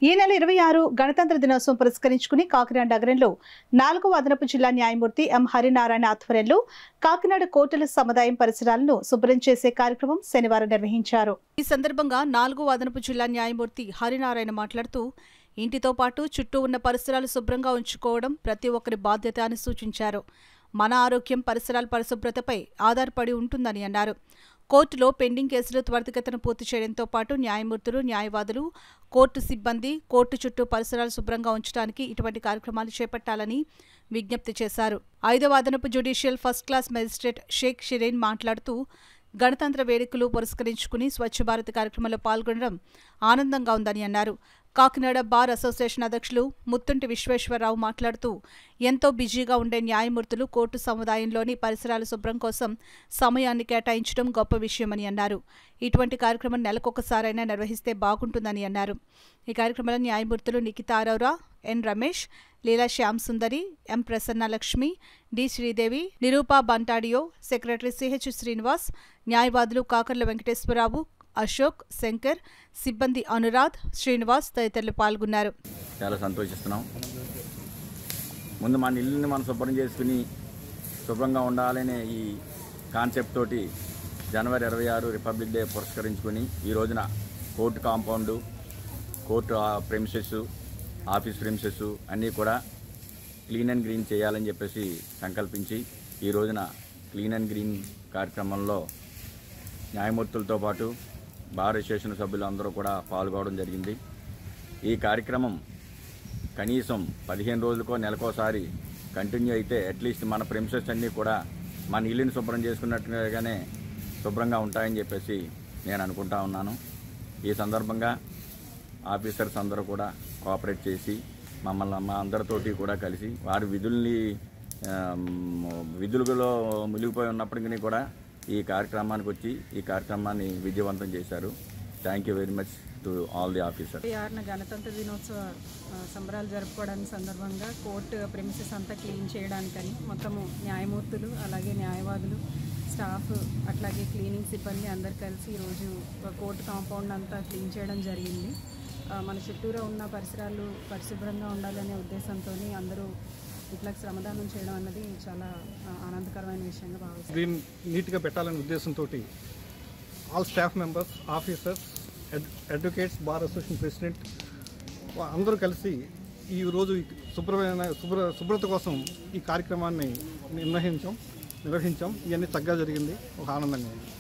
ఈ నెల 26 గణతంత్ర దినోత్సవం పురస్కరించుకుని కాకినాడ నగరంలో 4వ అదనపు జిల్లా న్యాయమూర్తి ఎం హరినారాయణ ఆధ్వర్యంలో కాకినాడ కోర్టుల సముదాయం పరిసరాలను శుభ్రం చేసే కార్యక్రమం శనివారం నిర్వహించారు. ఈ సందర్భంగా 4వ అదనపు జిల్లా న్యాయమూర్తి హరినారాయణ మాట్లాడుతూ ఇంటితో పాటు చుట్టూ ఉన్న పరిసరాలు శుభ్రంగా ఉంచుకోవడం ప్రతి ఒక్కరి బాధ్యత అని సూచించారు. మన ఆరోగ్యం పరిసరాల పరిశుభ్రతపై ఆధారపడి ఉంటుందని అన్నారు. కోర్టులో పెండింగ్ కేసులు త్వరితగతిన పూర్తి చేయడంతో పాటు న్యాయమూర్తులు, న్యాయవాదులు, కోర్టు సిబ్బంది కోర్టు చుట్టూ పరిసరాలు శుభ్రంగా ఉంచడానికి ఇటువంటి కార్యక్రమాలు చేపట్టాలని విజ్ఞప్తి చేశారు. 5వ అదనపు judicial first class magistrate Sheikh Shirin మాట్లాడుతూ గణతంత్ర వేడుకలు పురస్కరించుకుని స్వచ్ఛ భారత్ కార్యక్రమంలో పాల్గొనడం ఆనందంగా ఉందని అన్నారు. కాకినాడ బార్ అసోసియేషన్ అధ్యక్షులు ముత్తుంటి విశ్వేశ్వరరావు మాట్లాడుతూ ఎంతో బిజీగా ఉండే న్యాయమూర్తులు కోర్టు సముదాయంలోని పరిసరాల శుభ్రం కోసం సమయాన్ని కేటాయించడం గొప్ప విషయమని అన్నారు. ఇటువంటి కార్యక్రమం నెలకొకసారైనా నిర్వహిస్తే బాగుంటుందని అన్నారు. ఈ కార్యక్రమంలో న్యాయమూర్తులు Nikhita Arora, N Ramesh, Leela Shyam Sundari, M Prasannalakshmi, D Sridevi, Nirupa Bantadiyo, secretary CH Srinivas, న్యాయవాదులు కాకర్ల వెంకటేశ్వరరావు, అశోక్, శంకర్, సిబ్బంది అనురాధ్, శ్రీనివాస్ తదితరులు పాల్గొన్నారు. చాలా సంతోషిస్తున్నాం. ముందు మన ఇల్లుని మనం శుభ్రం చేసుకుని శుభ్రంగా ఉండాలనే ఈ కాన్సెప్ట్ తోటి జనవరి 26 రిపబ్లిక్ డే పురస్కరించుకొని ఈ రోజున court compound, court premises, office premises అన్నీ కూడా క్లీన్ అండ్ గ్రీన్ చేయాలని చెప్పేసి సంకల్పించి ఈ రోజున క్లీన్ అండ్ గ్రీన్ కార్యక్రమంలో న్యాయమూర్తులతో పాటు బార్ అసోసియేషన్ సభ్యులు అందరూ కూడా పాల్గొనడం జరిగింది. ఈ కార్యక్రమం కనీసం 15 రోజులకో నెలకోసారి కంటిన్యూ అయితే అట్లీస్ట్ మన ప్రెమిసెస్ అన్నీ కూడా మన ఇల్లుని శుభ్రం చేసుకున్నట్టుగానే శుభ్రంగా ఉంటాయని చెప్పేసి నేను అనుకుంటా ఉన్నాను. ఈ సందర్భంగా ఆఫీసర్స్ అందరూ కూడా కోఆపరేట్ చేసి మమ్మల్ని మా అందరితోటి కూడా కలిసి వారి విధులలో మునిగిపోయి ఉన్నప్పటికీ కూడా ఈ కార్యక్రమానికి వచ్చి ఈ కార్యక్రమాన్ని విజయవంతం చేశారు. Thank you very much to all the officers. 26న గణతంత్ర దినోత్సవ సంబరాలు జరుపుకోవడానికి సందర్భంగా కోర్టు ప్రెమిసెస్ అంతా క్లీన్ చేయడానికని మొత్తము న్యాయమూర్తులు, అలాగే న్యాయవాదులు, స్టాఫ్, అట్లాగే క్లీనింగ్ సిబ్బంది అందరు కలిసి ఈరోజు కోర్టు కాంపౌండ్ అంతా క్లీన్ చేయడం జరిగింది. మన చుట్టూరా ఉన్న పరిసరాలు పరిశుభ్రంగా ఉండాలనే ఉద్దేశంతో అందరూ ఇట్లా శ్రమదానం చేయడం అన్నది చాలా ఆనందకరమైన విషయంగా భావిస్తాను. గ్రీన్ నీట్గా పెట్టాలనే ఉద్దేశంతో all staff members, officers, advocates, bar association president అందరూ కలిసి ఈరోజు శుభ్రత కోసం ఈ కార్యక్రమాన్ని నిర్వహించాం. ఇవన్నీ చక్కగా జరిగింది. ఒక ఆనందంగా ఉంది.